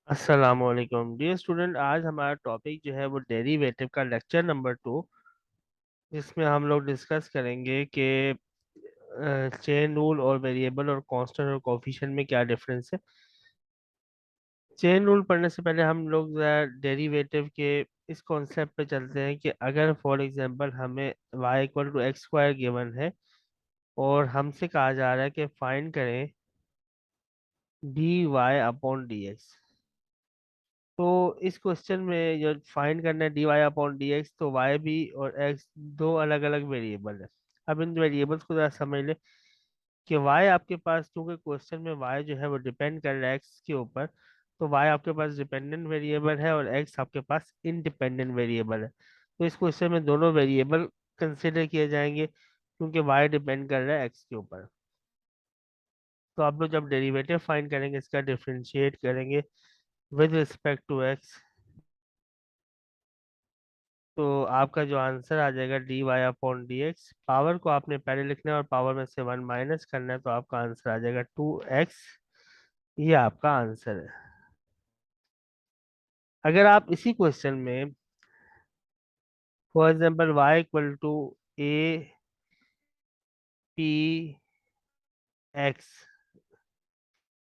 अस्सलामुअलैकुम dear student. आज हमारा टॉपिक जो है वो डेरिवेटिव का लेक्चर नंबर 2। जिसमें हम लोग डिस्कस करेंगे कि चेन रूल और वेरिएबल और कांस्टेंट और कोफिशिएंट में क्या डिफरेंस है। चेन रूल पढ़ने से पहले हम लोग डेरिवेटिव के इस कॉन्सेप्ट पे चलते हैं कि अगर फॉर एग्जांपल हमें y equal to X square given है और हमसे कहा जा रहा है कि फाइंड करें D Y upon D x. तो इस क्वेश्चन में जो फाइंड करना है D Y upon D x, तो वाई भी और एक्स दो अलग अलग वेरिएबल है। अब इन वेरिएबल्स को जरा समझ ले कि वाई आपके पास, क्योंकि क्वेश्चन में वाई जो है वो डिपेंड कर रहा है एक्स के ऊपर, तो वाई आपके पास डिपेंडेंट वेरिएबल है और एक्स आपके पास इंडिपेंडेंट वेरिएबल है। तो इस क्वेश्चन में दोनों वेरिएबल कंसिडर किए जाएंगे क्योंकि वाई डिपेंड कर रहा है एक्स के ऊपर। तो आप लोग जब डेरिवेटिव फाइंड करेंगे, इसका डिफरेंशिएट करेंगे विद रिस्पेक्ट टू एक्स, तो आपका जो आंसर आ जाएगा D Y upon D X. Power को आपने पहले लिखना है और पावर में से 1 माइनस करना है, तो आपका आंसर आ जाएगा 2x। ये आपका आंसर है। अगर आप इसी क्वेश्चन में for example y equal to A P X,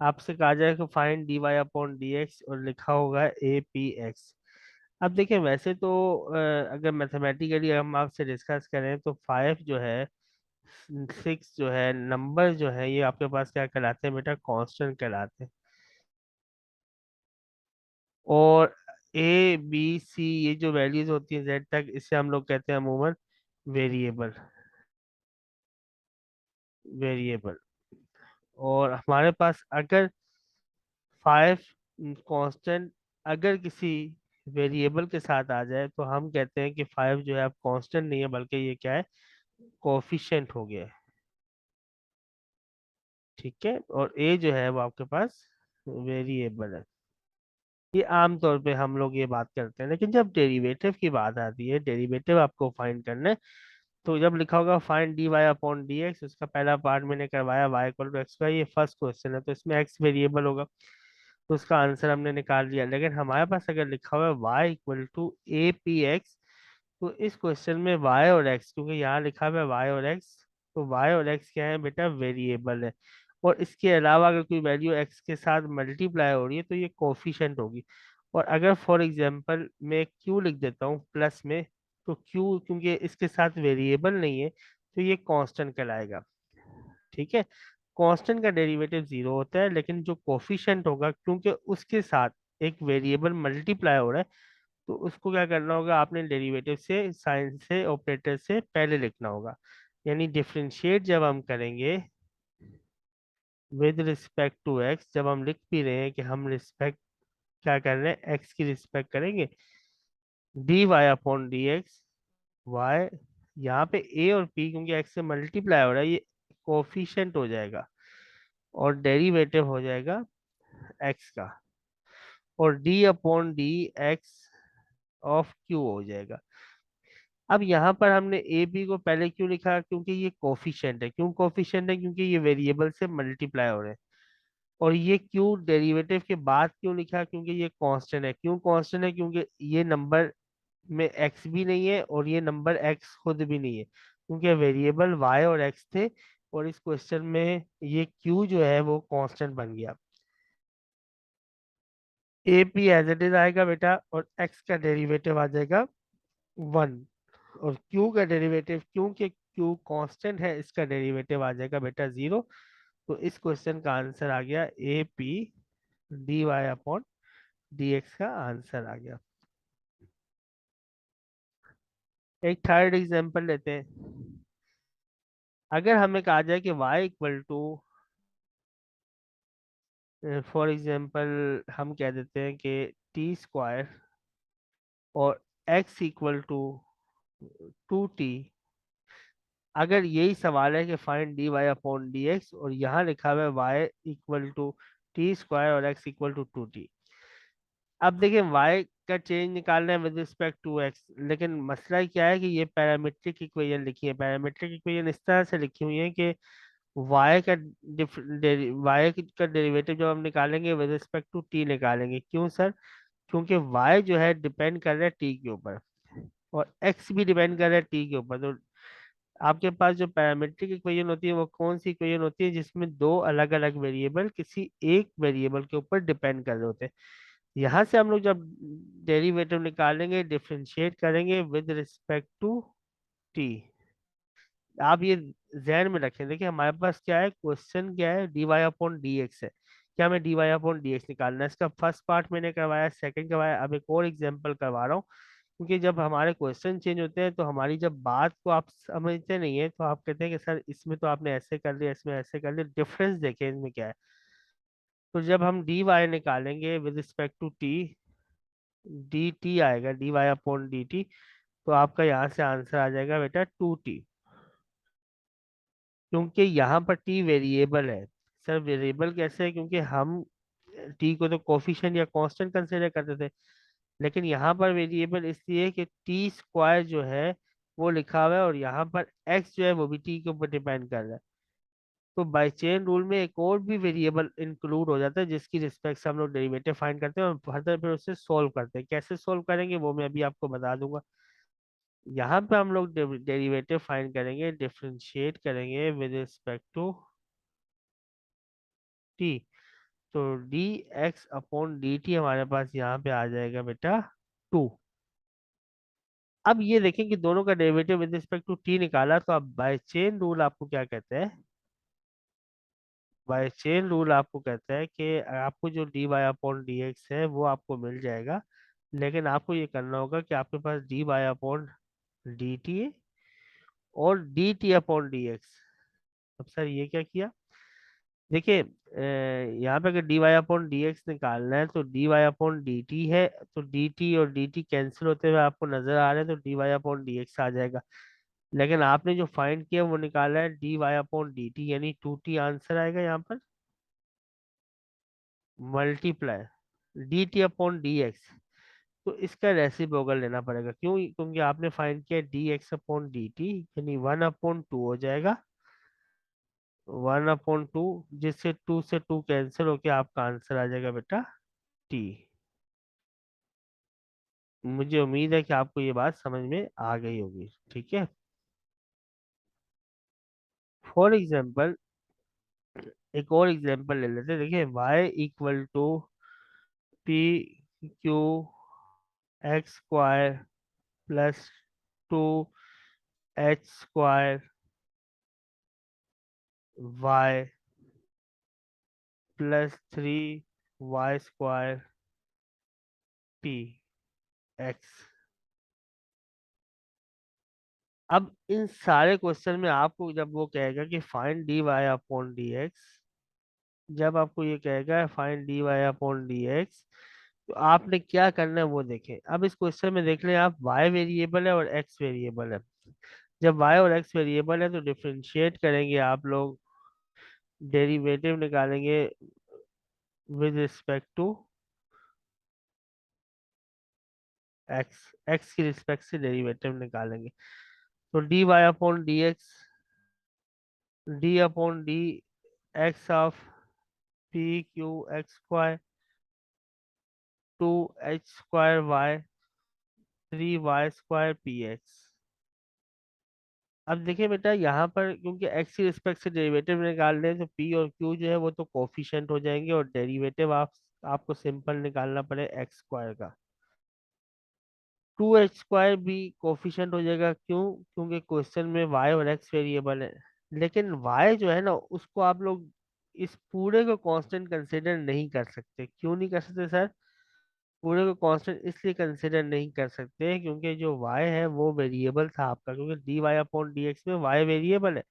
आपसे कहा जाए कि find D Y upon D x और लिखा होगा ए पी एक्स। अब देखिए, वैसे तो अगर मैथमेटिकली हम आपसे डिस्कस करें तो 5 जो है, 6 जो है, नंबर जो है, ये आपके पास क्या कहलाते हैं बेटा? कांस्टेंट कहलाते हैं। और ए बी सी ये जो वैल्यूज होती है जेड तक, इसे हम लोग कहते हैं अमूमन वेरिएबल। वेरिएबल। और हमारे पास अगर 5 कांस्टेंट अगर किसी वेरिएबल के साथ आ जाए, तो हम कहते हैं कि 5 जो है अब कांस्टेंट नहीं है, बल्कि ये क्या है? कोफिशिएंट हो गया है। ठीक है। और ए जो है वो आपके पास वेरिएबल है। ये आम तौर पे हम लोग ये बात करते हैं, लेकिन जब डेरिवेटिव की बात आती है, डेरिवेटिव आपको फाइंड करना है, तो जब लिखा होगा find D Y upon D X, उसका पहला पार्ट मैंने करवाया y equal to X Y, ये फर्स्ट क्वेश्चन है, तो इसमें x वेरिएबल होगा, तो उसका आंसर हमने निकाल लिया। लेकिन हमारे पास अगर लिखा हुआ है y equal to A P X, तो इस क्वेश्चन में y और x, क्योंकि यहाँ लिखा हुआ है y और x, तो y और x क्या है बेटा? वेरिएबल है। और इसके अलावा अगर कोई वैल्यू x के साथ मल्टीप्लाई हो रही है तो ये कोफिशिएंट होगी। और अगर फॉर एग्जांपल मैं q लिख देता हूँ प्लस में, तो q क्योंकि इसके साथ वेरिएबल नहीं है, तो ये कांस्टेंट कहलाएगा। ठीक है। कांस्टेंट का डेरिवेटिव 0 होता है, लेकिन जो कोफिशिएंट होगा, क्योंकि उसके साथ एक वेरिएबल मल्टीप्लाई हो रहा है, तो उसको क्या करना होगा? आपने डेरिवेटिव से, साइन से, ऑपरेटर से पहले लिखना होगा। यानी डिफरेंशिएट जब हम करेंगे विद रिस्पेक्ट टू एक्स, जब हम लिख भी रहे हैं कि हम रिस्पेक्ट क्या कर रहे हैं? एक्स की रिस्पेक्ट करेंगे, D Y upon D X. Y यहाँ पे ए और पी क्योंकि एक्स से मल्टीप्लाई हो रहा है, ये कोफिशिएंट हो जाएगा और डेरिवेटिव हो जाएगा एक्स का। और D upon D x of Q हो जाएगा। अब यहाँ पर हमने ए बी को पहले क्यों लिखा? क्योंकि ये कोफिशिएंट है। क्यों कोफिशिएंट है? क्योंकि ये वेरिएबल से मल्टीप्लाई हो रहे हैं। और ये क्यों डेरिवेटिव के बाद क्यों लिखा? क्योंकि ये कांस्टेंट है। क्यों कांस्टेंट है? क्योंकि ये नंबर में एक्स भी नहीं है और ये नंबर एक्स खुद भी नहीं है, क्योंकि वेरिएबल वाई और एक्स थे। और इस क्वेश्चन में ये क्यू जो है वो कांस्टेंट बन गया। A p as it is आएगा बेटा, और एक्स का डेरिवेटिव आ जाएगा 1। और क्यू का डेरिवेटिव, क्योंकि क्यू कांस्टेंट है, इसका डेरिवेटिव आ जाएगा बेटा 0। तो इस क्वेश्चन का आंसर आ गया a p d Y upon D x का आंसर आ गया। एक थर्ड एग्जांपल लेते हैं। अगर हमें कहा जाए कि y equal to, for example हम कह देते हैं कि टी स्क्वायर और x इक्वल टू 2t। अगर यही सवाल है कि find D Y upon D x, और यहाँ लिखा हुआ है y equal to t square और x इक्वल टू 2t। अब देखिए, y का चेंज निकालना है विद रिस्पेक्ट टू x, लेकिन मसला क्या है कि ये पैरामीट्रिक इक्वेशन लिखी है। पैरामीट्रिक इक्वेशन इस तरह से लिखी हुई है कि वाई का वाई का डेरिवेटिव जब हम निकालेंगे विद रिस्पेक्ट टू टी निकालेंगे। क्यों सर? क्योंकि वाई जो है डिपेंड कर रहा है टी के ऊपर, और एक्स भी डिपेंड कर रहा है टी के ऊपर। तो आपके पास जो पैरामीट्रिक इक्वेशन होती है वो कौन सी इक्वेशन होती है जिसमें दो अलग अलग वेरिएबल किसी एक वेरिएबल के ऊपर डिपेंड कर रहे होते हैं। यहाँ से हम लोग जब डेरिवेटिव निकालेंगे, डिफरेंशिएट करेंगे विद रिस्पेक्ट टू टी। आप ये जहन में रखें। देखिए हमारे पास क्या है, क्वेश्चन क्या है, D Y upon D x है। क्या हमें d Y upon D x निकालना है? इसका फर्स्ट पार्ट मैंने करवाया, सेकंड करवाया, अब एक और एग्जांपल करवा रहा हूँ। क्योंकि जब हमारे क्वेश्चन चेंज होते हैं तो हमारी जब बात को आप समझते नहीं है तो आप कहते हैं कि सर इसमें तो आपने ऐसे कर लिया, इसमें ऐसे कर लिया, डिफरेंस देखें इनमें क्या है। तो जब हम डी वाई निकालेंगे with respect to t, d t आएगा, d Y upon d t. तो आपका यहाँ से आंसर आ जाएगा बेटा 2t। क्योंकि यहाँ पर टी वेरिएबल है। सर वेरिएबल कैसे है? क्योंकि हम टी को तो कोफिशिएंट या कांस्टेंट कंसिडर करते थे, लेकिन यहाँ पर वेरिएबल इसलिए कि टी स्क्वायर जो है वो लिखा हुआ है, और यहाँ पर एक्स जो है वो भी टी के ऊपर डिपेंड कर रहा है। तो बाय चेन रूल में एक और भी वेरिएबल इंक्लूड हो जाता है जिसकी रिस्पेक्ट से हम लोग डेरिवेटिव फाइंड करते हैं और फर्दर फिर उससे सोल्व करते हैं। कैसे सोल्व करेंगे वो मैं अभी आपको बता दूंगा। यहाँ पे हम लोग डेरिवेटिव फाइंड करेंगे, डिफरेंशिएट करेंगे विद रिस्पेक्ट टू टी। तो D x upon d T हमारे पास यहाँ पे आ जाएगा बेटा 2। अब ये देखें कि दोनों का derivative with respect to t निकाला, तो अब बाय चेन रूल आपको क्या कहते हैं? बाय चेन रूल आपको कहता है कि आपको जो d Y upon D x है वो आपको मिल जाएगा, लेकिन आपको ये करना होगा कि आपके पास d Y upon d t है और d t upon D x. अब सर ये क्या किया? देखिए यहाँ पे अगर d Y upon D x निकालना है तो d Y upon d t है, तो डी टी और डी टी कैंसिल होते हुए आपको नजर आ रहे हैं, तो d Y upon D x आ जाएगा। लेकिन आपने जो फाइंड किया वो निकाला है D Y upon d t, यानी 2t आंसर आएगा यहाँ पर, multiply d t upon D x. तो इसका रेसिप्रोकल लेना पड़ेगा। क्यों? क्योंकि आपने फाइंड किया D x upon d t, यानी 1/2 हो जाएगा, 1/2, जिससे 2 से 2 कैंसिल होके आपका आंसर आ जाएगा बेटा टी। मुझे उम्मीद है कि आपको ये बात समझ में आ गई होगी। ठीक है। फॉर एग्जाम्पल एक और एग्जाम्पल ले लेते हैं। देखिए y equal to p q x square plus 2h² y plus 3y² p x. अब इन सारे क्वेश्चन में आपको जब वो कहेगा कि find D Y upon D x, जब आपको ये कहेगा find D Y upon D x, तो आपने क्या करना है वो देखें। अब इस क्वेश्चन में देख लें आप, y वेरिएबल है और x वेरिएबल है। जब y और x वेरिएबल है तो डिफरेंशिएट करेंगे आप लोग, डेरिवेटिव निकालेंगे with respect to x, x की रिस्पेक्ट से डेरिवेटिव निकालेंगे। तो d Y upon D x, d upon D x of p q x square 2h² y 3y² p x. अब देखिए बेटा यहाँ पर क्योंकि x की रिस्पेक्ट से डेरिवेटिव निकाल रहे हैं तो p और q जो है वो तो कोफिशिएंट हो जाएंगे, और डेरिवेटिव आपको सिंपल निकालना पड़े एक्स स्क्वायर का। 2h² भी कोफिशिएंट हो जाएगा। क्यों? क्योंकि क्वेश्चन में y और x वेरिएबल है, लेकिन y जो है ना उसको आप लोग इस पूरे को कांस्टेंट कंसिडर नहीं कर सकते। क्यों नहीं कर सकते सर? पूरे को कांस्टेंट इसलिए कंसिडर नहीं कर सकते क्योंकि जो y है वो वेरिएबल था आपका, क्योंकि d Y upon D x में y वेरिएबल है।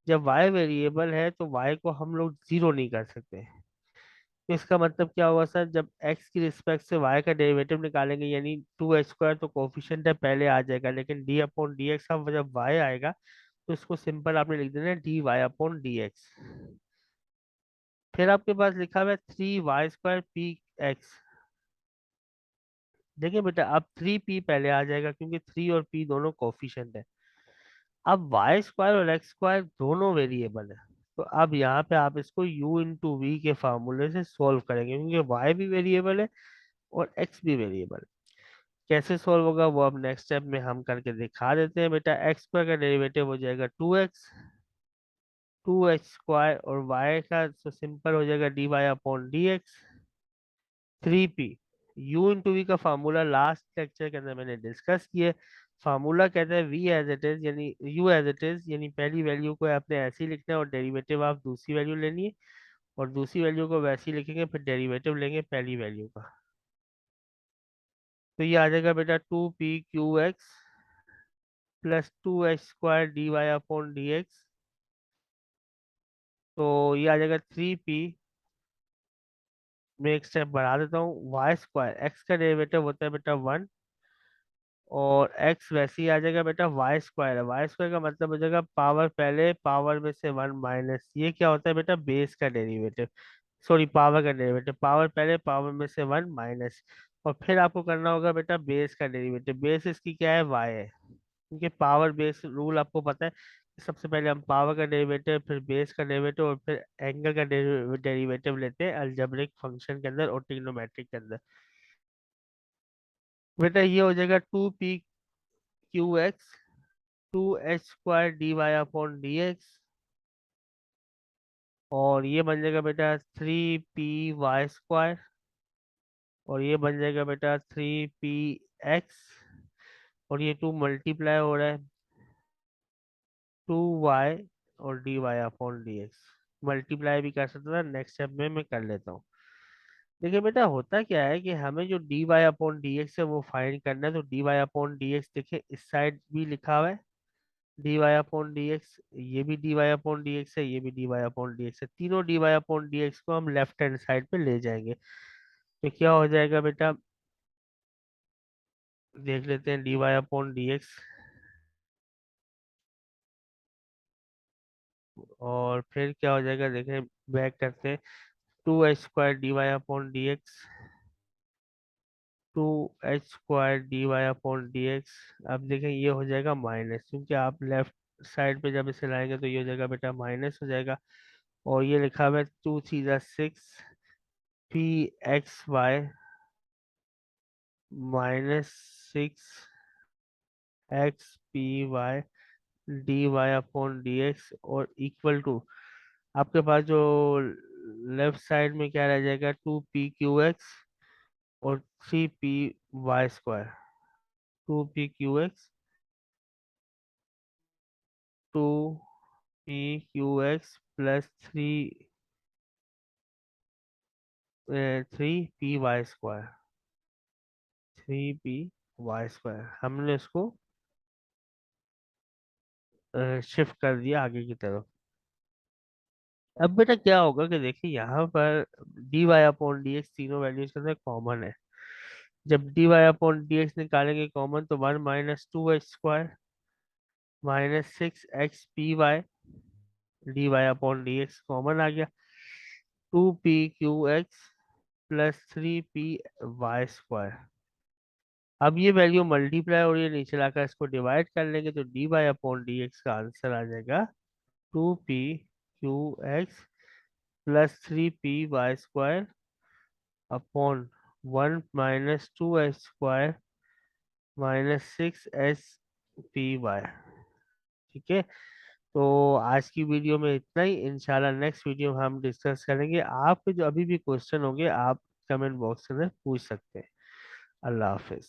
जब y वेरिएबल है तो y को हम लोग जीरो नहीं कर सकते। तो इसका मतलब क्या होगा सर? जब x की रिस्पेक्ट से y का डेरिवेटिव निकालेंगे, यानी 2h² तो कोफिशिएंट है पहले आ जाएगा, लेकिन d अपॉन डी एक्स अब जब y आएगा तो इसको सिंपल आपने लिख देना d Y upon D x. फिर आपके पास लिखा हुआ है 3y² पी एक्स। देखिए बेटा अब 3p पहले आ जाएगा क्योंकि 3 और p दोनों कोफिशिएंट है। अब y² और x² दोनों वेरिएबल है, तो अब यहाँ पे आप इसको u इंटू वी के फार्मूले से सोल्व करेंगे, क्योंकि y भी वेरिएबल है और x भी वेरिएबल है। कैसे सोल्व होगा वो अब नेक्स्ट स्टेप में हम करके दिखा देते हैं बेटा। एक्स स्क्वायर का डेरिवेटिव हो जाएगा 2x, 2h स्क्वायर, और y का तो सिंपल हो जाएगा dy/dx, 3p। u into v का फार्मूला लास्ट लेक्चर के अंदर मैंने डिस्कस किया। फार्मूला कहता है v एज इट इज, यानी u एज इट इज, यानी पहली वैल्यू को आपने ऐसे ही लिखना है और डेरिवेटिव आप दूसरी वैल्यू लेनी है, और दूसरी वैल्यू को वैसे ही लिखेंगे, फिर डेरिवेटिव लेंगे पहली वैल्यू का। तो ये आ जाएगा बेटा 2p/q(x) प्लस 2h² dy/dx। तो ये आ जाएगा 3p। मैं एक स्टेप बढ़ा देता हूँ, y² x का डेरिवेटिव होता है बेटा 1, और x वैसे ही आ जाएगा बेटा y² है। y² का मतलब हो जाएगा पावर पहले, पावर में से 1 माइनस, ये क्या होता है बेटा बेस का डेरिवेटिव, सॉरी पावर का डेरिवेटिव, पावर पहले, पावर में से 1 माइनस, और फिर आपको करना होगा बेटा बेस का डेरिवेटिव। बेस इसकी क्या है, y है, क्योंकि पावर बेस रूल आपको पता है कि सबसे पहले हम पावर का डेरिवेटिव, फिर बेस का डेरिवेटिव, और फिर एंगल का डेरिवेटिव लेते हैं अलजेब्रिक फंक्शन के अंदर और ट्रिग्नोमेट्रिक के अंदर। बेटा ये हो जाएगा 2p/q(x), 2h² dy/dx, और ये बन जाएगा बेटा 3py², और ये बन जाएगा बेटा 3px, और ये 2 मल्टीप्लाई हो रहा है 2y और dy/dx। मल्टीप्लाई भी कर सकता था, नेक्स्ट स्टेप में मैं कर लेता हूँ। देखिए बेटा होता क्या है कि हमें जो dy/dx है वो फाइंड करना है। तो dy/dx देखिए इस साइड भी लिखा हुआ है dy/dx, ये भी dy/dx है, ये भी dy/dx है, तीनों dy/dx को हम लेफ्ट हैंड साइड पे ले जाएंगे। तो क्या हो जाएगा बेटा, देख लेते हैं dy/dx, और फिर क्या हो जाएगा देखें, बैक करते हैं, 2h² dy/dx, 2h² dy/dx। अब देखें ये हो जाएगा माइनस, क्योंकि आप लेफ्ट साइड पे जब इसे लाएंगे तो ये हो जाएगा बेटा माइनस हो जाएगा, और ये लिखा हुआ है 2 3 6 pxy -6 x py dy/dx, और इक्वल टू आपके पास जो लेफ्ट साइड में क्या रह जाएगा, 2p/q(x) और 3py²। 2p/q(x), 2p/q(x) plus 3py², 3py², हमने इसको शिफ्ट कर दिया आगे की तरफ। अब बेटा क्या होगा कि देखिए यहाँ पर dy/dx तीनों वैल्यूज के अंदर कॉमन है। जब dy/dx निकालेंगे कॉमन, तो 1 -2h² -6 x dy/dx कॉमन आ गया, 2p/q(x) प्लस 3py²। अब ये वैल्यू मल्टीप्लाई और ये नीचे लाकर इसको डिवाइड कर लेंगे, तो dy/dx का आंसर आ जाएगा 2p/q(x) plus 3py² upon 1 -2h² -6 s py। ठीक है, तो आज की वीडियो में इतना ही। इंशाल्लाह नेक्स्ट वीडियो में हम डिस्कस करेंगे। आपके जो अभी भी क्वेश्चन होंगे आप कमेंट बॉक्स में पूछ सकते हैं। अल्लाह हाफिज।